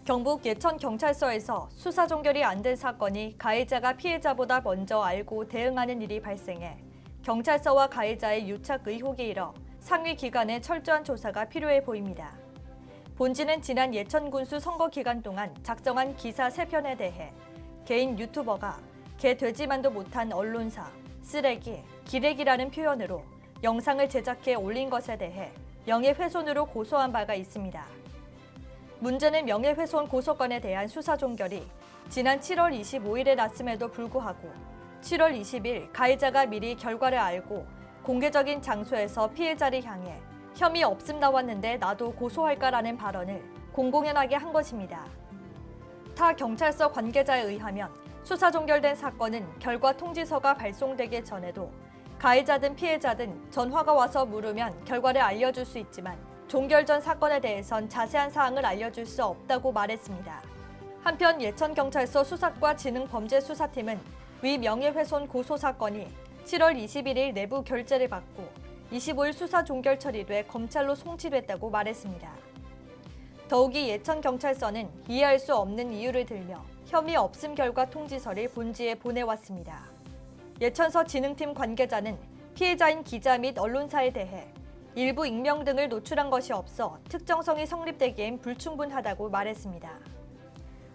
경북 예천경찰서에서 수사 종결이 안 된 사건이 가해자가 피해자보다 먼저 알고 대응하는 일이 발생해 경찰서와 가해자의 유착 의혹이 일어 상위 기관의 철저한 조사가 필요해 보입니다. 본지는 지난 예천군수 선거 기간 동안 작성한 기사 3편에 대해 개인 유튜버가 개 되지만도 못한 언론사, 쓰레기, 기레기라는 표현으로 영상을 제작해 올린 것에 대해 명예훼손으로 고소한 바가 있습니다. 문제는 명예훼손 고소건에 대한 수사 종결이 지난 7월 25일에 났음에도 불구하고 7월 20일 가해자가 미리 결과를 알고 공개적인 장소에서 피해자를 향해 혐의 없음 나왔는데 나도 고소할까라는 발언을 공공연하게 한 것입니다. 타 경찰서 관계자에 의하면 수사 종결된 사건은 결과 통지서가 발송되기 전에도 가해자든 피해자든 전화가 와서 물으면 결과를 알려줄 수 있지만 종결 전 사건에 대해선 자세한 사항을 알려줄 수 없다고 말했습니다. 한편 예천경찰서 수사과 지능범죄수사팀은 위 명예훼손 고소 사건이 7월 21일 내부 결재를 받고 25일 수사 종결 처리돼 검찰로 송치됐다고 말했습니다. 더욱이 예천경찰서는 이해할 수 없는 이유를 들며 혐의 없음 결과 통지서를 본지에 보내왔습니다. 예천서 지능팀 관계자는 피해자인 기자 및 언론사에 대해 일부 익명 등을 노출한 것이 없어 특정성이 성립되기엔 불충분하다고 말했습니다.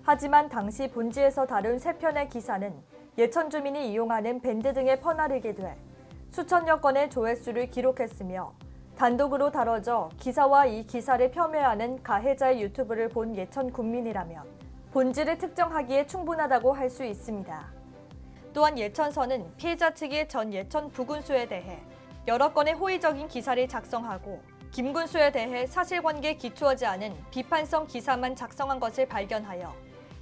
하지만 당시 본지에서 다룬 3편의 기사는 예천 주민이 이용하는 밴드 등에 퍼나르게 돼 수천여 건의 조회수를 기록했으며 단독으로 다뤄져 기사와 이 기사를 폄훼하는 가해자의 유튜브를 본 예천 군민이라면 본질을 특정하기에 충분하다고 할 수 있습니다. 또한 예천서는 피해자 측이 전 예천 부군수에 대해 여러 건의 호의적인 기사를 작성하고 김 군수에 대해 사실관계에 기초하지 않은 비판성 기사만 작성한 것을 발견하여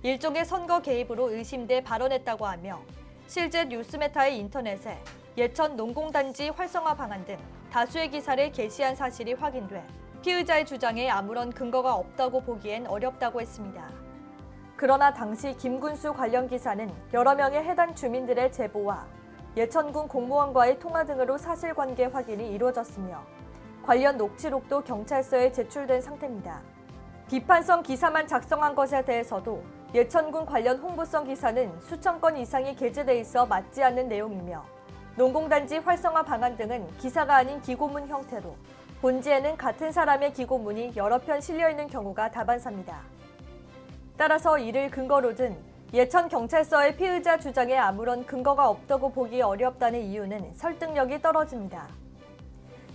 일종의 선거 개입으로 의심돼 발언했다고 하며 실제 뉴스메타의 인터넷에 예천 농공단지 활성화 방안 등 다수의 기사를 게시한 사실이 확인돼 피의자의 주장에 아무런 근거가 없다고 보기엔 어렵다고 했습니다. 그러나 당시 김 군수 관련 기사는 여러 명의 해당 주민들의 제보와 예천군 공무원과의 통화 등으로 사실관계 확인이 이루어졌으며 관련 녹취록도 경찰서에 제출된 상태입니다. 비판성 기사만 작성한 것에 대해서도 예천군 관련 홍보성 기사는 수천 건 이상이 게재돼 있어 맞지 않는 내용이며 농공단지 활성화 방안 등은 기사가 아닌 기고문 형태로 본지에는 같은 사람의 기고문이 여러 편 실려있는 경우가 다반사입니다. 따라서 이를 근거로 든 예천경찰서의 피의자 주장에 아무런 근거가 없다고 보기 어렵다는 이유는 설득력이 떨어집니다.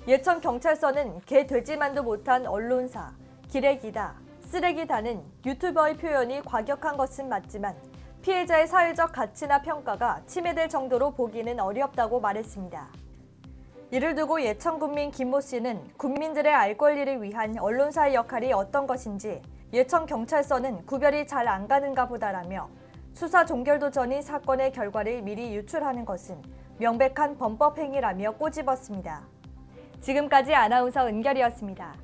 예천경찰서는 개 되지만도 못한 언론사, 기레기다, 쓰레기다는 유튜버의 표현이 과격한 것은 맞지만 피해자의 사회적 가치나 평가가 침해될 정도로 보기는 어렵다고 말했습니다. 이를 두고 예천군민 김모 씨는 국민들의 알 권리를 위한 언론사의 역할이 어떤 것인지 예천경찰서는 구별이 잘 안 가는가 보다라며 수사 종결도 전인 사건의 결과를 미리 유출하는 것은 명백한 범법 행위라며 꼬집었습니다. 지금까지 아나운서 은결이었습니다.